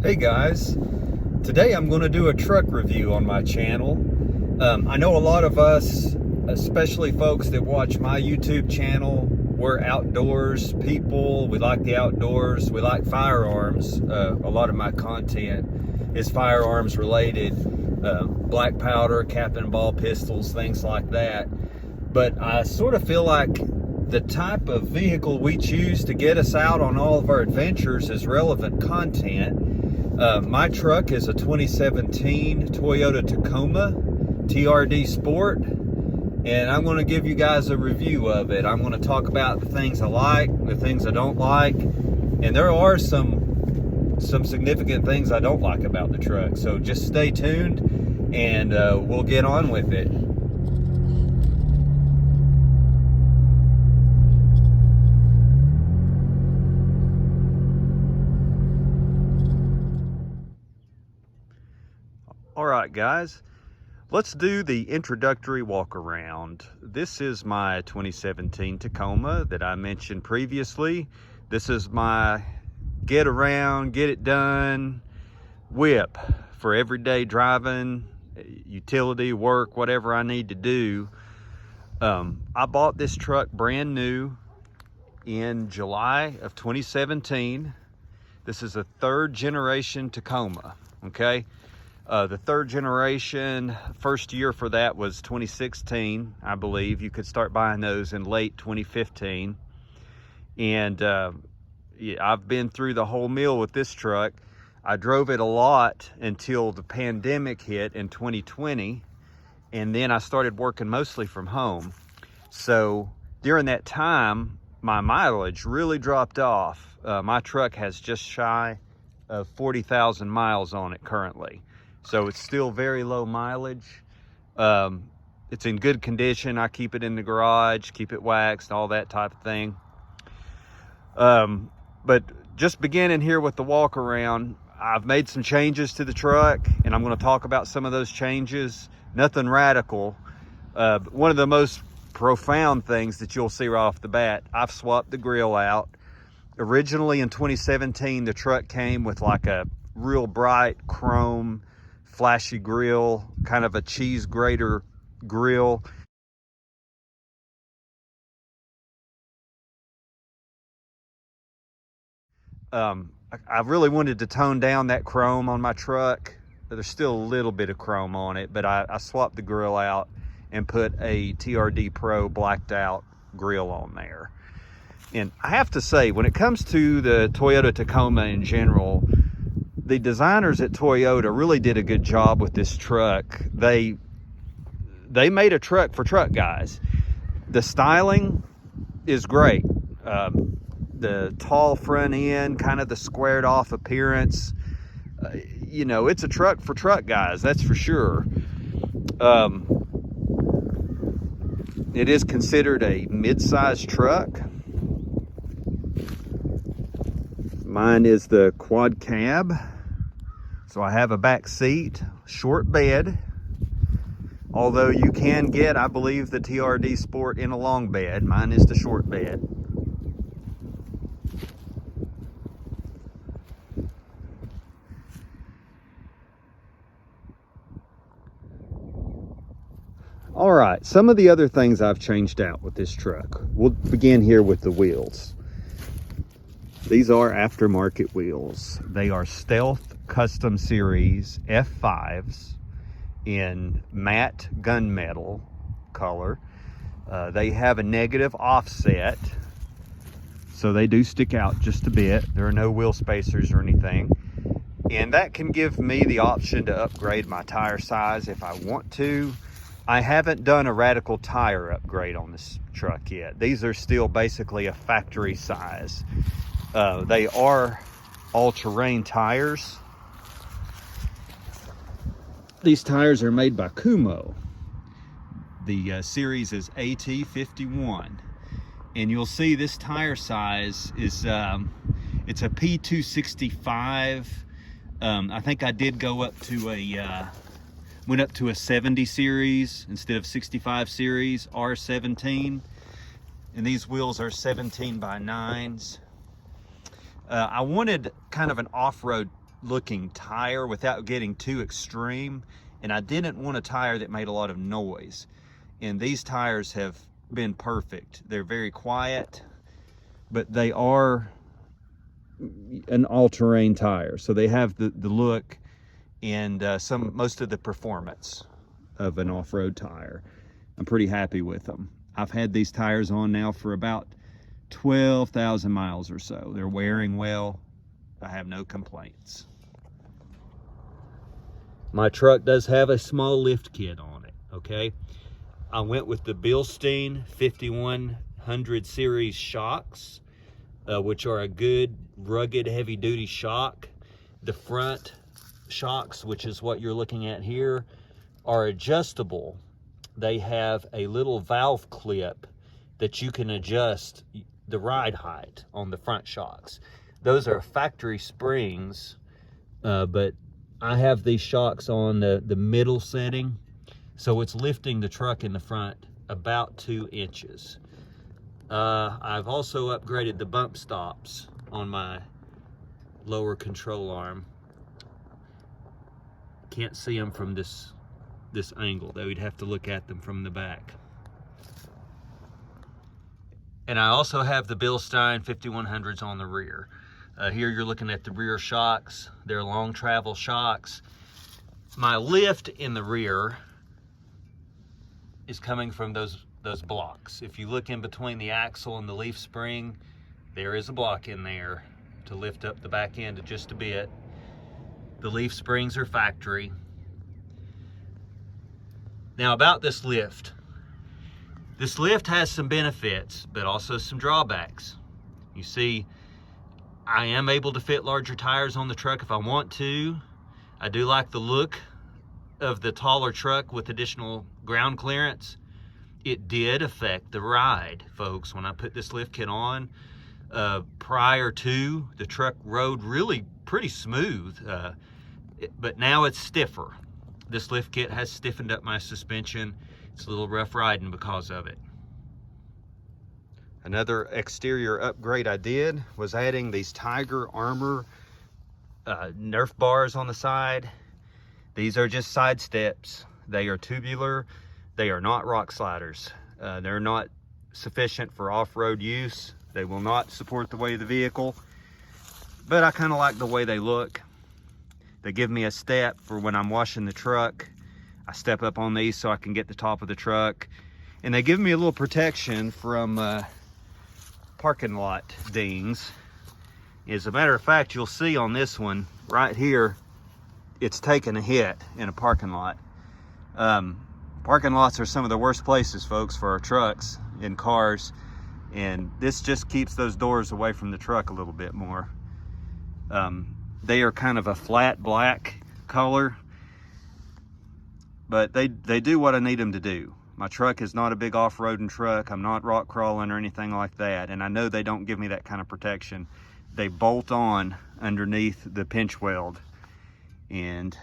Hey guys, today I'm going to do a truck review on my channel. I know a lot of us, especially folks that watch my YouTube channel, we're outdoors people. We like the outdoors. We like firearms. A lot of my content is firearms related, black powder, cap and ball pistols, things like that. But I sort of feel like the type of vehicle we choose to get us out on all of our adventures is relevant content. My truck is a 2017 Toyota Tacoma TRD Sport, and I'm going to give you guys a review of it. I'm going to talk about the things I like, the things I don't like, and there are some significant things I don't like about the truck. So just stay tuned, and we'll get on with it. All right, guys, let's do the introductory walk around. This is my 2017 Tacoma that I mentioned previously. This is my get around, get it done whip for everyday driving, utility work, whatever I need to do. I bought this truck brand new in July of 2017. This is a third generation Tacoma, okay? The third generation, first year for that was 2016, I believe. You could start buying those in late 2015. And yeah, I've been through the whole meal with this truck. I drove it a lot until the pandemic hit in 2020. And then I started working mostly from home. So during that time, my mileage really dropped off. My truck has just shy of 40,000 miles on it currently. So it's still very low mileage. It's in good condition. I keep it in the garage, keep it waxed, all that type of thing. But just beginning here with the walk around, I've made some changes to the truck, and I'm going to talk about some of those changes. Nothing radical. One of the most profound things that you'll see right off the bat, I've swapped the grill out. Originally in 2017, the truck came with like a real bright chrome flashy grill, kind of a cheese grater grill. I really wanted to tone down that chrome on my truck. There's still a little bit of chrome on it, but I swapped the grill out and put a TRD Pro blacked out grill on there. And I have to say, when it comes to the Toyota Tacoma in general, the designers at Toyota really did a good job with this truck. They made a truck for truck guys. The styling is great. The tall front end, kind of the squared off appearance. You know, it's a truck for truck guys, that's for sure. It is considered a mid-sized truck. Mine is the quad cab. So I have a back seat, short bed, although you can get, I believe, the TRD Sport in a long bed. Mine is the short bed. All right, some of the other things I've changed out with this truck. We'll begin here with the wheels. These are aftermarket wheels. They are Stealth Custom Series F5s in matte gunmetal color. They have a negative offset, so they do stick out just a bit. There are no wheel spacers or anything. And that can give me the option to upgrade my tire size if I want to. I haven't done a radical tire upgrade on this truck yet. These are still basically a factory size. They are all-terrain tires. These tires are made by Kumho. The series is AT51, and you'll see this tire size is it's a P265. I think I did go up to went up to a 70 series instead of 65 series R17, and these wheels are 17 by 9s. I wanted kind of an off-road looking tire without getting too extreme. And I didn't want a tire that made a lot of noise. And these tires have been perfect. They're very quiet, but they are an all-terrain tire. So they have the look and most of the performance of an off-road tire. I'm pretty happy with them. I've had these tires on now for about 12,000 miles or so. They're wearing well. I have no complaints. My truck does have a small lift kit on it, okay? I went with the Bilstein 5100 series shocks, which are a good, rugged, heavy-duty shock. The front shocks, which is what you're looking at here, are adjustable. They have a little valve clip that you can adjust the ride height on the front shocks. Those are factory springs, but I have these shocks on the middle setting, so it's lifting the truck in the front about 2 inches. I've also upgraded the bump stops on my lower control arm. Can't see them from this angle, though. You'd have to look at them from the back. And I also have the Bilstein 5100s on the rear. Here you're looking at the rear shocks. They're long travel shocks. My lift in the rear is coming from those blocks. If you look in between the axle and the leaf spring, there is a block in there to lift up the back end just a bit. The leaf springs are factory. Now about this lift. This lift has some benefits, but also some drawbacks. You see, I am able to fit larger tires on the truck if I want to. I do like the look of the taller truck with additional ground clearance. It did affect the ride, folks. When I put this lift kit on, prior to, the truck rode really pretty smooth, but now it's stiffer. This lift kit has stiffened up my suspension. It's a little rough riding because of it. Another exterior upgrade I did was adding these Tiger Armor Nerf bars on the side. These are just side steps. They are tubular. They are not rock sliders. They're not sufficient for off-road use. They will not support the weight of the vehicle, but I kind of like the way they look. They give me a step for when I'm washing the truck. I step up on these so I can get the top of the truck, and they give me a little protection from parking lot dings. As a matter of fact, you'll see on this one right here, it's taken a hit in a parking lot. Parking lots are some of the worst places, folks, for our trucks and cars, and this just keeps those doors away from the truck a little bit more. They are kind of a flat black color, but they do what I need them to do. My truck is not a big off-roading truck. I'm not rock crawling or anything like that, and I know they don't give me that kind of protection. They bolt on underneath the pinch weld, and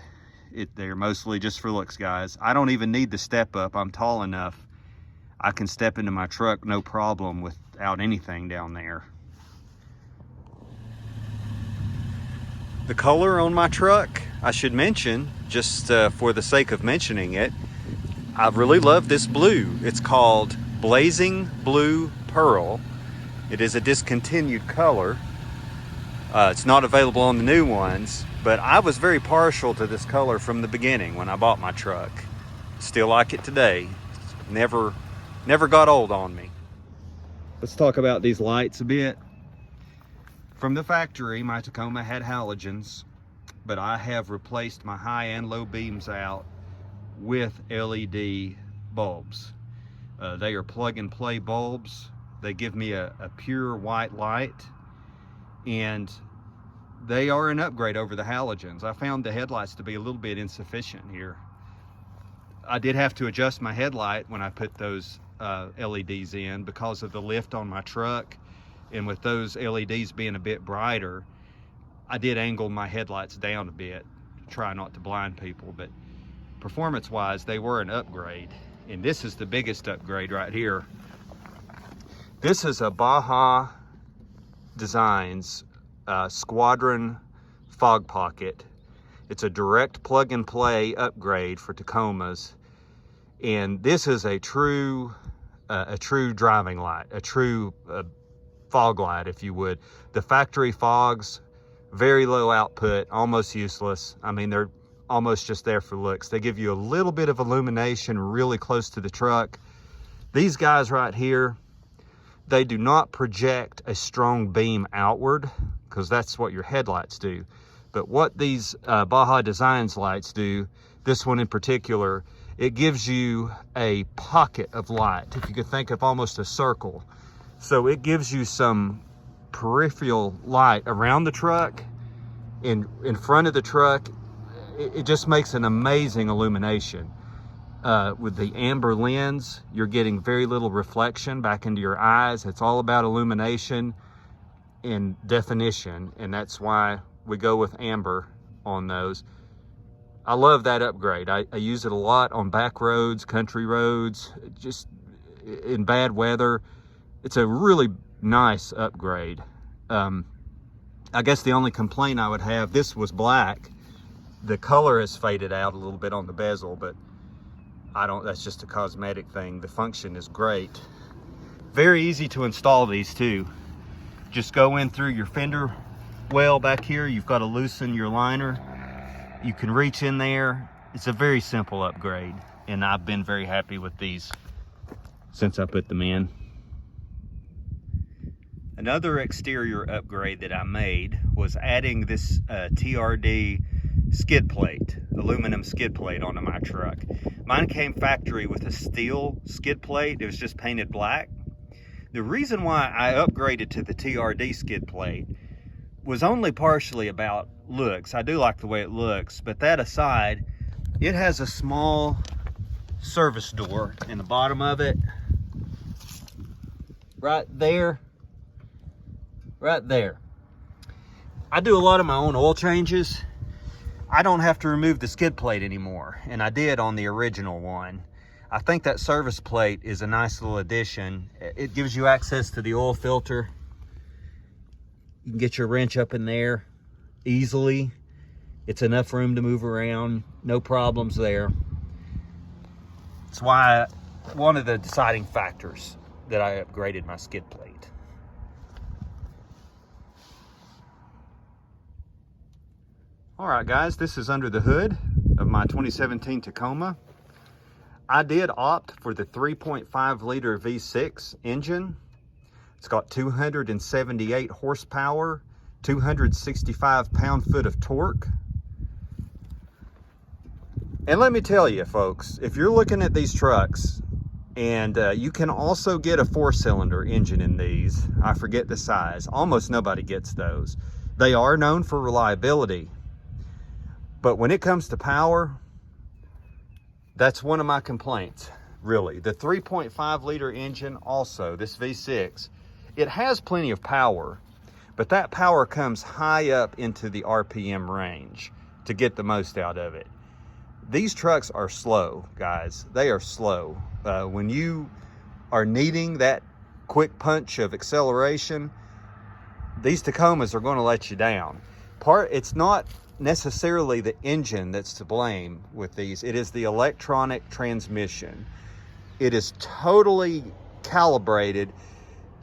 they're mostly just for looks, guys. I don't even need the step up. I'm tall enough. I can step into my truck no problem without anything down there. The color on my truck, I should mention, just for the sake of mentioning it, I really love this blue. It's called Blazing Blue Pearl. It is a discontinued color. It's not available on the new ones, but I was very partial to this color from the beginning when I bought my truck. Still like it today. Never got old on me. Let's talk about these lights a bit. From the factory, my Tacoma had halogens, but I have replaced my high and low beams out with LED bulbs. They are plug and play bulbs. They give me a pure white light, and they are an upgrade over the halogens. I found the headlights to be a little bit insufficient here. I did have to adjust my headlight when I put those LEDs in because of the lift on my truck, and with those LEDs being a bit brighter, I did angle my headlights down a bit to try not to blind people, but performance wise they were an upgrade. And this is the biggest upgrade right here. This is a Baja Designs Squadron fog pocket. It's a direct plug and play upgrade for Tacomas. And this is a true driving light, a true fog light, if you would. The factory fogs, very low output, almost useless. I mean, they're almost just there for looks. They give you a little bit of illumination really close to the truck. These guys right here, they do not project a strong beam outward, because that's what your headlights do. But what these Baja Designs lights do, this one in particular, it gives you a pocket of light, if you could think of almost a circle. So it gives you some peripheral light around the truck, in front of the truck. It just makes an amazing illumination. With the amber lens, you're getting very little reflection back into your eyes. It's all about illumination and definition, and that's why we go with amber on those. I love that upgrade. I use it a lot on back roads, country roads, just in bad weather. It's a really nice upgrade. I guess the only complaint I would have, this was black. The color has faded out a little bit on the bezel, but that's just a cosmetic thing. The function is great. Very easy to install these too. Just go in through your fender well back here. You've got to loosen your liner. You can reach in there. It's a very simple upgrade, and I've been very happy with these since I put them in. Another exterior upgrade that I made was adding this TRD skid plate, aluminum skid plate onto my truck. Mine came factory with a steel skid plate. It was just painted black. The reason why I upgraded to the TRD skid plate was only partially about looks. I do like the way it looks, but that aside, it has a small service door in the bottom of it. Right there. Right there. I do a lot of my own oil changes. I don't have to remove the skid plate anymore, and I did on the original one. I think that service plate is a nice little addition. It gives you access to the oil filter. You can get your wrench up in there easily. It's enough room to move around, no problems there. That's why one of the deciding factors that I upgraded my skid plate. All right, guys, this is under the hood of my 2017 Tacoma. I did opt for the 3.5 liter V6 engine. It's got 278 horsepower, 265 pound-foot of torque. And let me tell you, folks, if you're looking at these trucks, and you can also get a 4-cylinder engine in these. I forget the size. Almost nobody gets those. They are known for reliability. But when it comes to power, that's one of my complaints, really. The 3.5 liter engine also, this V6, it has plenty of power, but that power comes high up into the RPM range to get the most out of it. These trucks are slow, guys. They are slow. When you are needing that quick punch of acceleration, these Tacomas are going to let you down. It's not necessarily the engine that's to blame with these. It is the electronic transmission. It is totally calibrated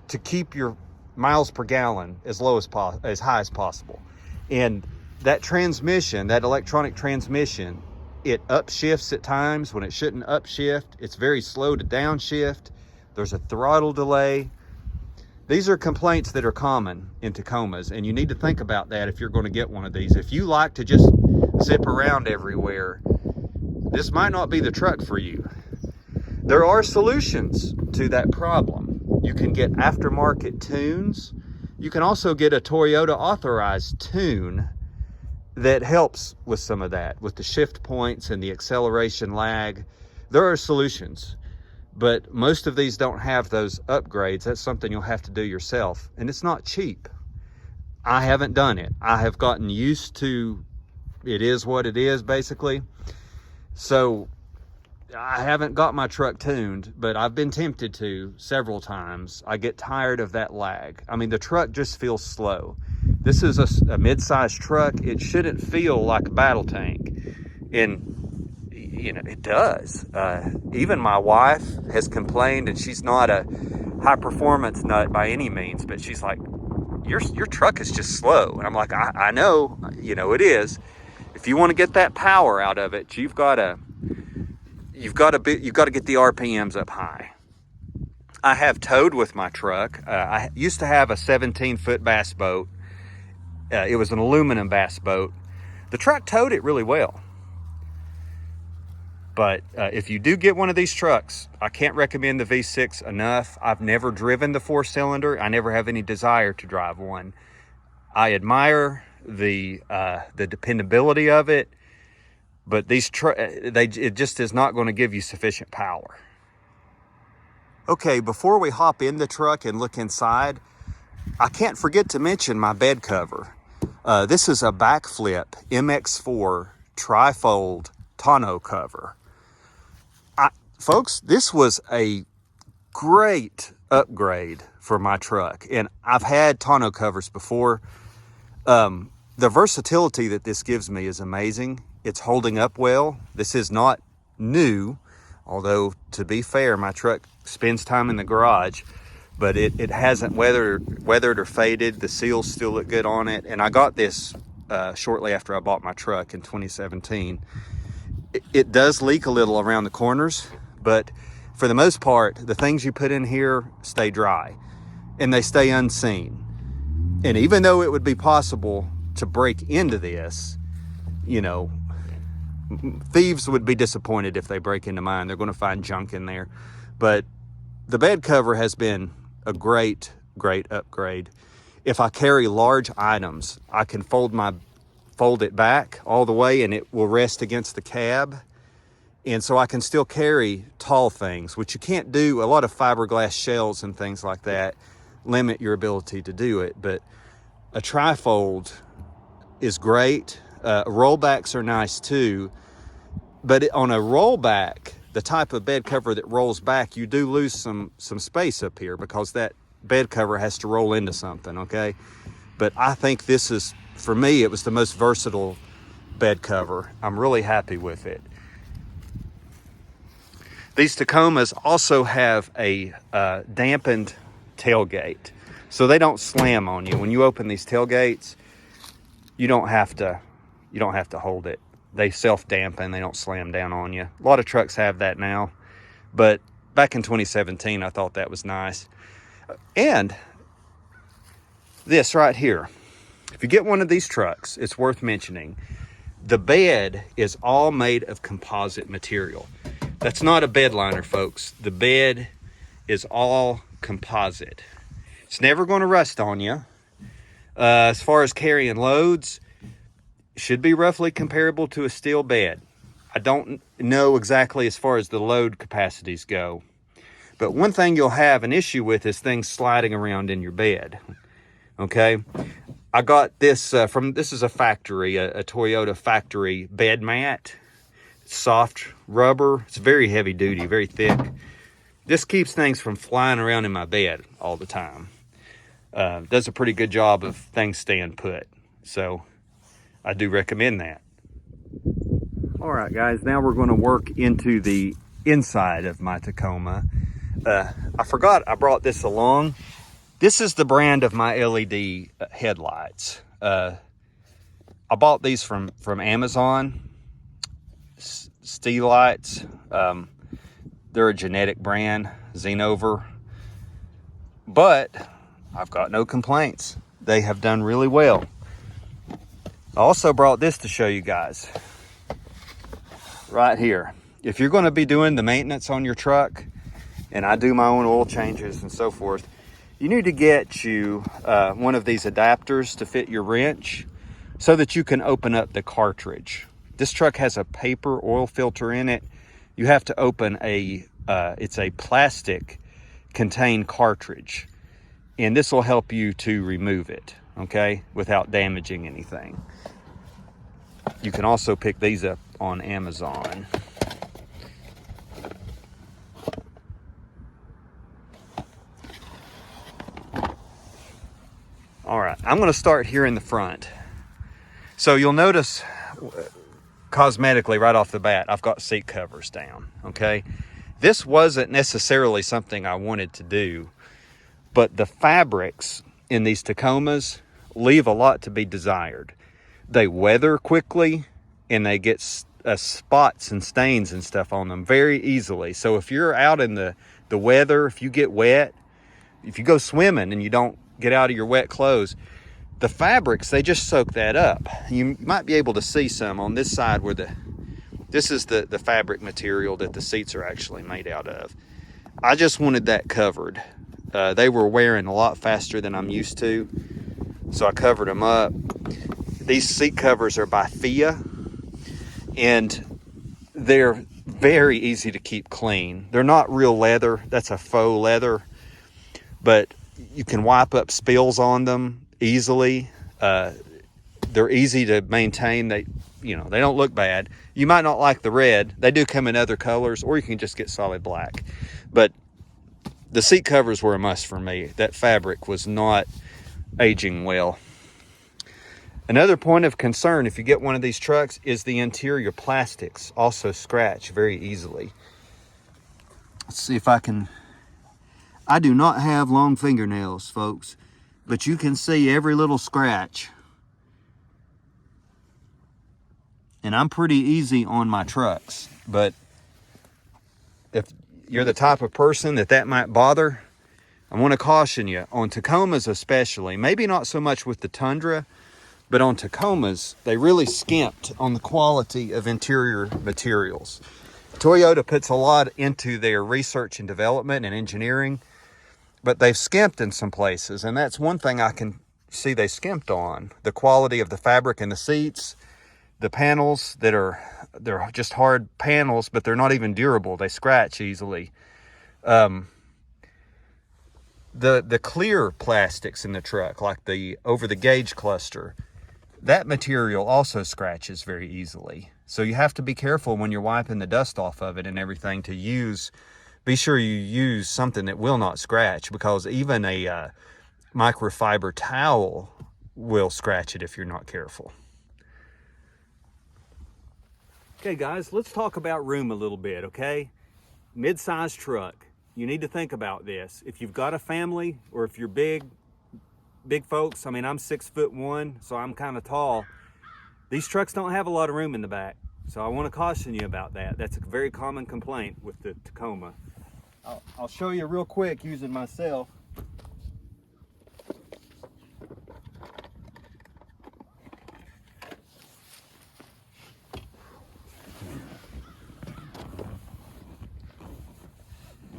to keep your miles per gallon as high as possible. And that transmission, that electronic transmission, it upshifts at times when it shouldn't upshift. It's very slow to downshift. There's a throttle delay. These are complaints that are common in Tacomas, and you need to think about that if you're going to get one of these. If you like to just zip around everywhere, this might not be the truck for you. There are solutions to that problem. You can get aftermarket tunes. You can also get a Toyota authorized tune that helps with some of that, with the shift points and the acceleration lag. There are solutions. But most of these don't have those upgrades. That's something you'll have to do yourself. And it's not cheap. I haven't done it. I have gotten used to it is what it is, basically. So I haven't got my truck tuned, but I've been tempted to several times. I get tired of that lag. I mean, the truck just feels slow. This is a mid-sized truck. It shouldn't feel like a battle tank. And, you know, it does. Even my wife has complained, and she's not a high-performance nut by any means, but she's like, your truck is just slow. And I'm like, I know, you know, it is. If you want to get that power out of it, you've got to get the RPMs up high. I have towed with my truck. I used to have a 17-foot bass boat. It was an aluminum bass boat. The truck towed it really well. But if you do get one of these trucks, I can't recommend the V6 enough. I've never driven the 4-cylinder. I never have any desire to drive one. I admire the dependability of it, but it just is not going to give you sufficient power. Okay, before we hop in the truck and look inside, I can't forget to mention my bed cover. This is a backflip MX4 trifold tonneau cover. Folks, this was a great upgrade for my truck, and I've had tonneau covers before. The versatility that this gives me is amazing. It's holding up well. This is not new, although to be fair, my truck spends time in the garage, but it hasn't weathered or faded. The seals still look good on it, and I got this shortly after I bought my truck in 2017. It does leak a little around the corners, but for the most part, the things you put in here stay dry and they stay unseen. And even though it would be possible to break into this, you know, thieves would be disappointed if they break into mine. They're going to find junk in there. But the bed cover has been a great upgrade. If I carry large items, I can fold it back all the way and it will rest against the cab. And so I can still carry tall things, which you can't do. A lot of fiberglass shells and things like that limit your ability to do it. But a trifold is great. Rollbacks are nice too. But on a rollback, the type of bed cover that rolls back, you do lose some space up here because that bed cover has to roll into something, okay? But I think this is, for me, it was the most versatile bed cover. I'm really happy with it. These Tacomas also have a dampened tailgate, so they don't slam on you. When you open these tailgates, you don't have to hold it. They self-dampen, they don't slam down on you. A lot of trucks have that now, but back in 2017, I thought that was nice. And this right here, if you get one of these trucks, it's worth mentioning. The bed is all made of composite material. That's not a bed liner, folks. The bed is all composite. It's never going to rust on you. As far as carrying loads, it should be roughly comparable to a steel bed. I don't know exactly as far as the load capacities go. But one thing you'll have an issue with is things sliding around in your bed. Okay? I got this this is a factory, a Toyota factory bed mat. Soft rubber. It's very heavy duty, very thick. This keeps things from flying around in my bed all the time. Does a pretty good job of things staying put. So I do recommend that. All right, guys, now we're going to work into the inside of my Tacoma. I forgot I brought this along. This is the brand of my LED headlights. I bought these from Amazon. Steelites. They're a genetic brand, Xenover. But I've got no complaints. They have done really well. I also brought this to show you guys. Right here. If you're going to be doing the maintenance on your truck, and I do my own oil changes and so forth, you need to get you one of these adapters to fit your wrench so that you can open up the cartridge. This truck has a paper oil filter in it. You have to open it's a plastic contained cartridge. And this will help you to remove it, okay, without damaging anything. You can also pick these up on Amazon. All right, I'm gonna start here in the front. So you'll notice cosmetically right off the bat, I've got seat covers down, okay? This wasn't necessarily something I wanted to do, but the fabrics in these Tacomas leave a lot to be desired. They weather quickly and they get spots and stains and stuff on them very easily. So if you're out in the weather, if you get wet, if you go swimming and you don't get out of your wet clothes, the fabrics, they just soak that up. You might be able to see some on this side where this is the fabric material that the seats are actually made out of. I just wanted that covered. They were wearing a lot faster than I'm used to, so I covered them up. These seat covers are by FIA, and they're very easy to keep clean. They're not real leather, that's a faux leather, but you can wipe up spills on them easily. They're easy to maintain. They don't look bad. You might not like the red. They do come in other colors, or you can just get solid black. But the seat covers were a must for me. That fabric was not aging well. Another point of concern if you get one of these trucks is the interior plastics also scratch very easily. Let's see if I can. I do not have long fingernails, folks, but you can see every little scratch. And I'm pretty easy on my trucks, but if you're the type of person that might bother, I want to caution you on Tacomas especially, maybe not so much with the Tundra, but on Tacomas, they really skimped on the quality of interior materials. Toyota puts a lot into their research and development and engineering, but they've skimped in some places, and that's one thing I can see they skimped on. The quality of the fabric in the seats, the panels they're just hard panels, but they're not even durable. They scratch easily. The clear plastics in the truck, like the over the gauge cluster, that material also scratches very easily. So you have to be careful when you're wiping the dust off of it and everything be sure you use something that will not scratch, because even a microfiber towel will scratch it if you're not careful. Okay guys, let's talk about room a little bit, okay? Mid-sized truck, you need to think about this. If you've got a family, or if you're big folks, I mean, I'm 6'1", so I'm kind of tall. These trucks don't have a lot of room in the back. So I want to caution you about that. That's a very common complaint with the Tacoma. I'll show you real quick using myself.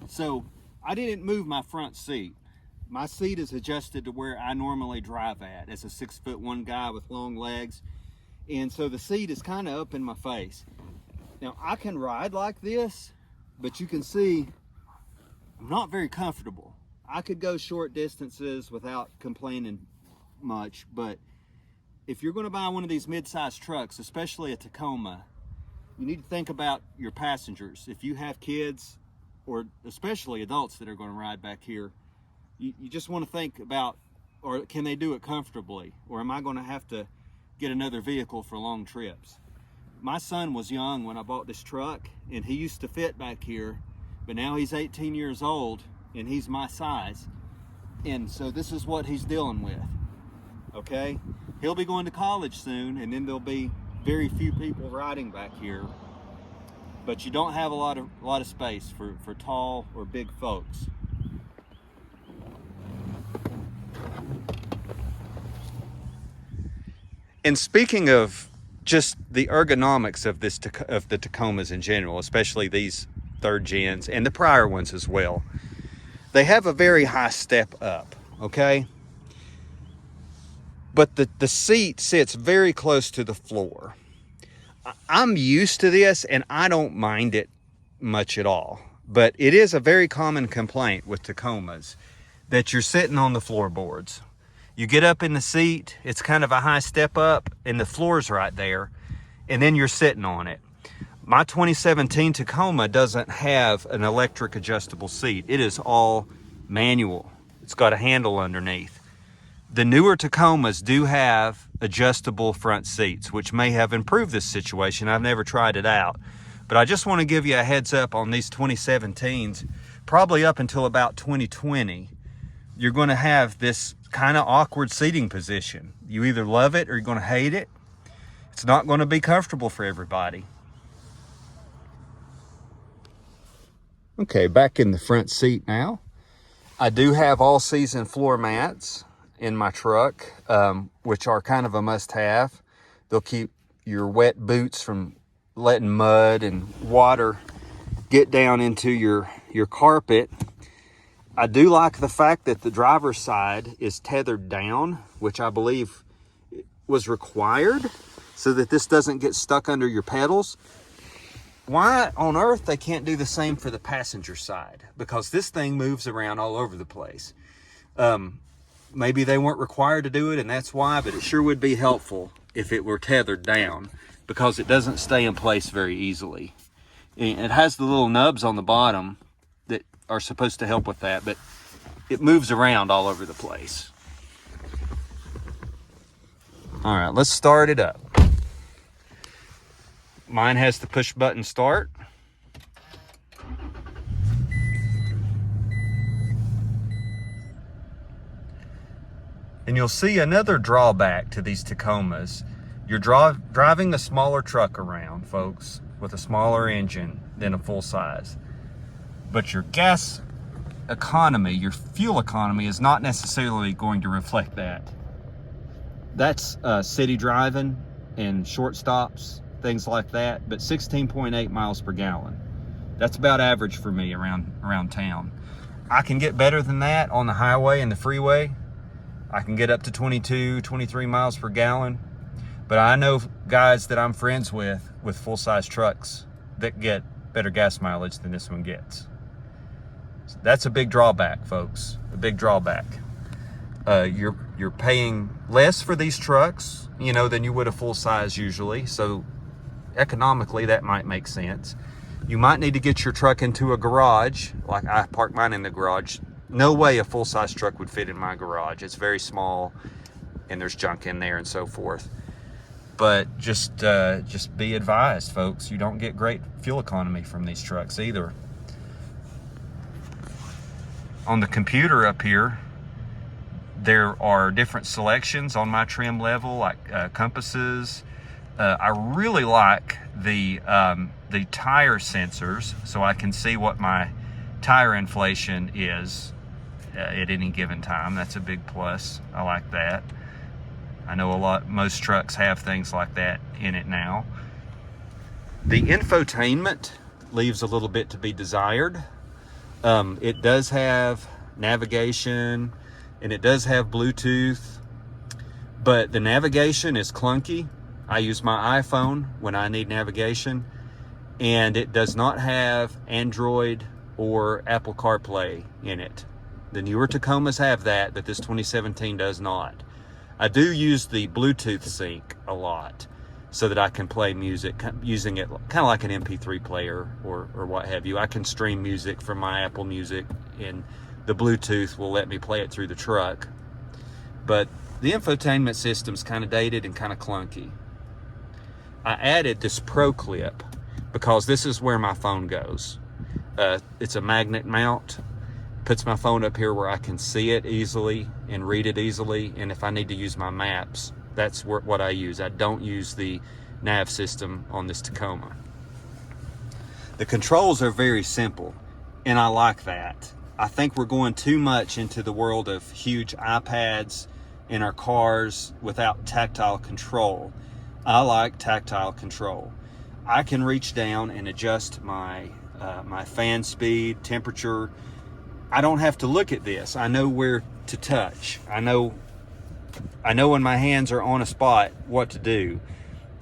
So I didn't move my front seat. My seat is adjusted to where I normally drive at as a 6'1" guy with long legs. And so the seat is kind of up in my face. Now I can ride like this, but you can see I'm not very comfortable. I could go short distances without complaining much, but if you're going to buy one of these mid-sized trucks, especially a Tacoma, you need to think about your passengers. If you have kids, or especially adults that are going to ride back here, you just want to think about, or can they do it comfortably? Or am I going to have to get another vehicle for long trips? My son was young when I bought this truck, and he used to fit back here, but now he's 18 years old and he's my size. And so this is what he's dealing with, okay? He'll be going to college soon, and then there'll be very few people riding back here. But you don't have a lot of space for tall or big folks. And speaking of just the ergonomics of the Tacomas in general, especially these third gens and the prior ones as well, they have a very high step up, okay? But the seat sits very close to the floor. I'm used to this and I don't mind it much at all, but it is a very common complaint with Tacomas that you're sitting on the floorboards. You get up in the seat, it's kind of a high step up and the floor's right there, and then you're sitting on it. My 2017 Tacoma doesn't have an electric adjustable seat. It is all manual. It's got a handle underneath. The newer Tacomas do have adjustable front seats, which may have improved this situation. I've never tried it out, but I just want to give you a heads up on these 2017s. Probably up until about 2020, you're going to have this kind of awkward seating position. You either love it or you're going to hate it. It's not going to be comfortable for everybody. Okay, back in the front seat now. I do have all-season floor mats in my truck, which are kind of a must-have. They'll keep your wet boots from letting mud and water get down into your carpet. I do like the fact that the driver's side is tethered down, which I believe was required so that this doesn't get stuck under your pedals. Why on earth they can't do the same for the passenger side? Because this thing moves around all over the place. Maybe they weren't required to do it and that's why, but it sure would be helpful if it were tethered down, because it doesn't stay in place very easily. And it has the little nubs on the bottom that are supposed to help with that, but it moves around all over the place. All right, let's start it up. Mine has the push button start. And you'll see another drawback to these Tacomas. You're driving a smaller truck around, folks, with a smaller engine than a full size. But your gas economy, your fuel economy is not necessarily going to reflect that. That's city driving and short stops, things like that, but 16.8 miles per gallon. That's about average for me around town. I can get better than that on the highway and the freeway. I can get up to 22, 23 miles per gallon. But I know guys that I'm friends with full-size trucks that get better gas mileage than this one gets. So that's a big drawback, folks, a big drawback. You're paying less for these trucks, you know, than you would a full-size usually. So economically, that might make sense. You might need to get your truck into a garage. Like I park mine in the garage. No way a full-size truck would fit in my garage. It's very small and there's junk in there and so forth. But just be advised, folks, you don't get great fuel economy from these trucks either. On the computer up here, there are different selections on my trim level, like compasses. I really like the tire sensors, so I can see what my tire inflation is at any given time. That's a big plus. I like that. I know most trucks have things like that in it now. The infotainment leaves a little bit to be desired. It does have navigation and it does have Bluetooth, but the navigation is clunky. I use my iPhone when I need navigation, and it does not have Android or Apple CarPlay in it. The newer Tacomas have that, but this 2017 does not. I do use the Bluetooth sync a lot so that I can play music using it kind of like an MP3 player or what have you. I can stream music from my Apple Music and the Bluetooth will let me play it through the truck. But the infotainment system's kind of dated and kind of clunky. I added this Pro clip because this is where my phone goes. It's a magnet mount. Puts my phone up here where I can see it easily and read it easily, and if I need to use my maps, that's what I use. I don't use the nav system on this Tacoma. The controls are very simple, and I like that. I think we're going too much into the world of huge iPads in our cars without tactile control. I like tactile control. I can reach down and adjust my fan speed, temperature. I don't have to look at this. I know where to touch. I know when my hands are on a spot what to do,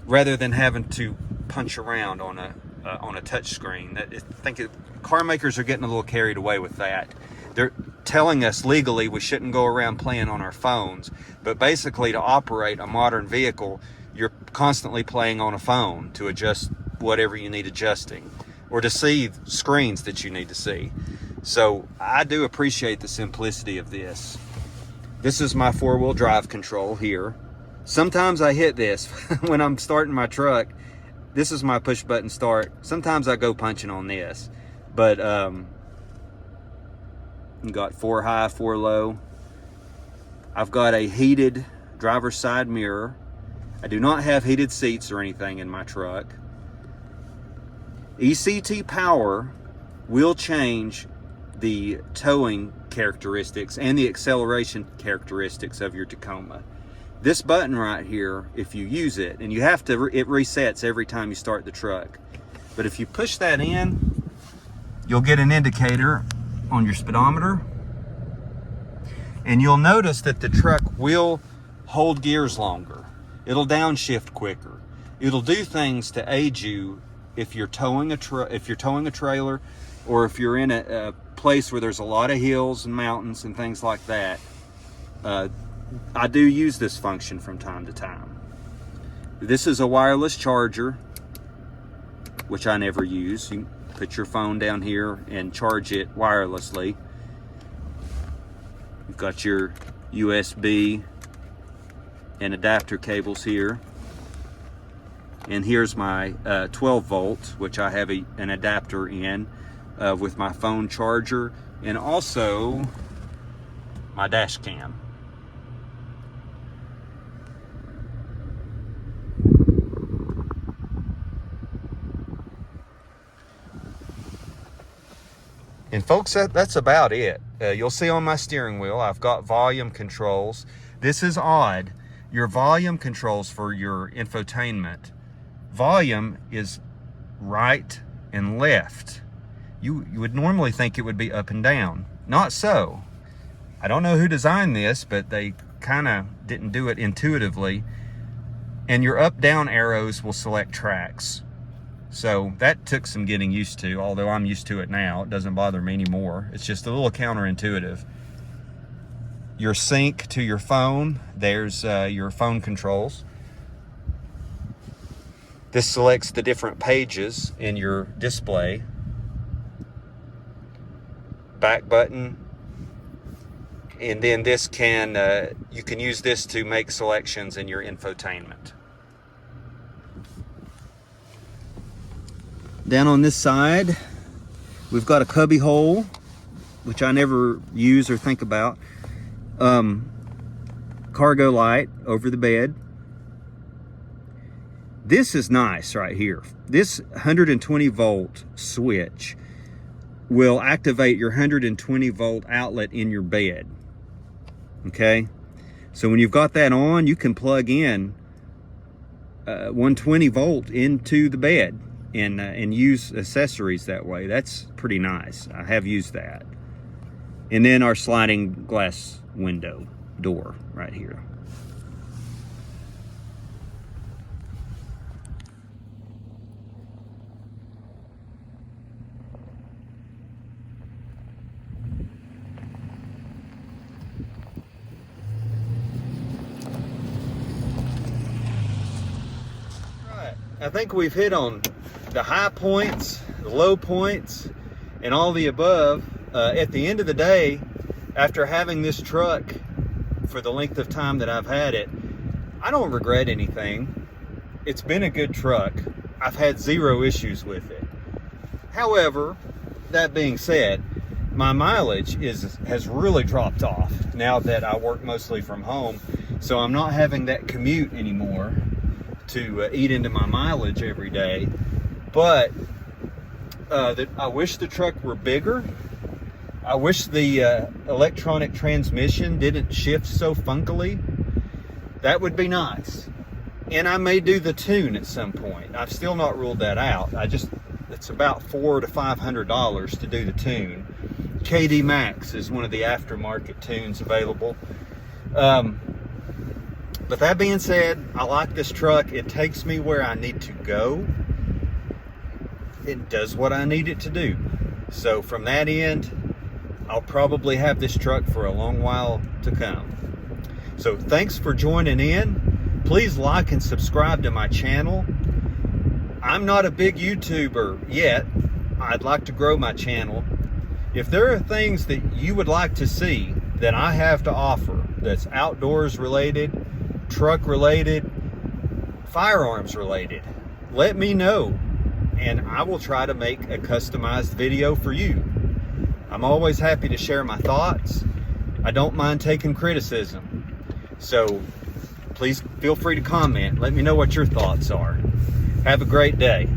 rather than having to punch around on a touch screen. I think car makers are getting a little carried away with that. They're telling us legally we shouldn't go around playing on our phones, but basically to operate a modern vehicle, you're constantly playing on a phone to adjust whatever you need adjusting, or to see screens that you need to see. So I do appreciate the simplicity of this. This is my four-wheel drive control here. Sometimes I hit this when I'm starting my truck. This is my push button start. Sometimes I go punching on this, but you got 4 high, 4 low. I've got a heated driver's side mirror. I do not have heated seats or anything in my truck. ECT power will change the towing characteristics and the acceleration characteristics of your Tacoma. This button right here, if you use it, and you have to, it resets every time you start the truck. But if you push that in, you'll get an indicator on your speedometer. And you'll notice that the truck will hold gears longer. It'll downshift quicker. It'll do things to aid you if you're towing a trailer, or if you're in a place where there's a lot of hills and mountains and things like that. I do use this function from time to time. This is a wireless charger, which I never use. You put your phone down here and charge it wirelessly. You've got your USB and adapter cables here. And here's my 12 volts, which I have an adapter in with my phone charger, and also my dash cam. And folks, that's about it. You'll see on my steering wheel, I've got volume controls. This is odd. Your volume controls for your infotainment. Volume is right and left. You would normally think it would be up and down. Not so. I don't know who designed this, but they kind of didn't do it intuitively. And your up-down arrows will select tracks. So that took some getting used to, although I'm used to it now. It doesn't bother me anymore. It's just a little counterintuitive. Your sync to your phone, there's your phone controls. This selects the different pages in your display. Back button. And then this can, you can use this to make selections in your infotainment. Down on this side, we've got a cubby hole, which I never use or think about. Cargo light over the bed. This is nice right here. This 120 volt switch will activate your 120 volt outlet in your bed. Okay? So when you've got that on, you can plug in 120 volt into the bed and use accessories that way. That's pretty nice. I have used that. And then our sliding glass window door right here. Right, I think we've hit on the high points, the low points, and all the above. At the end of the day, after having this truck for the length of time that I've had it, I don't regret anything. It's been a good truck. I've had zero issues with it. However, that being said, my mileage has really dropped off now that I work mostly from home, so I'm not having that commute anymore to eat into my mileage every day. But I wish the truck were bigger. I wish the electronic transmission didn't shift so funkily. That would be nice. And I may do the tune at some point. I've still not ruled that out. It's about $400 to $500 to do the tune. KD Max is one of the aftermarket tunes available. But that being said, I like this truck. It takes me where I need to go. It does what I need it to do. So from that end, I'll probably have this truck for a long while to come. So thanks for joining in. Please like and subscribe to my channel. I'm not a big YouTuber yet. I'd like to grow my channel. If there are things that you would like to see that I have to offer that's outdoors related, truck related, firearms related, let me know, and I will try to make a customized video for you. I'm always happy to share my thoughts. I don't mind taking criticism. So please feel free to comment. Let me know what your thoughts are. Have a great day.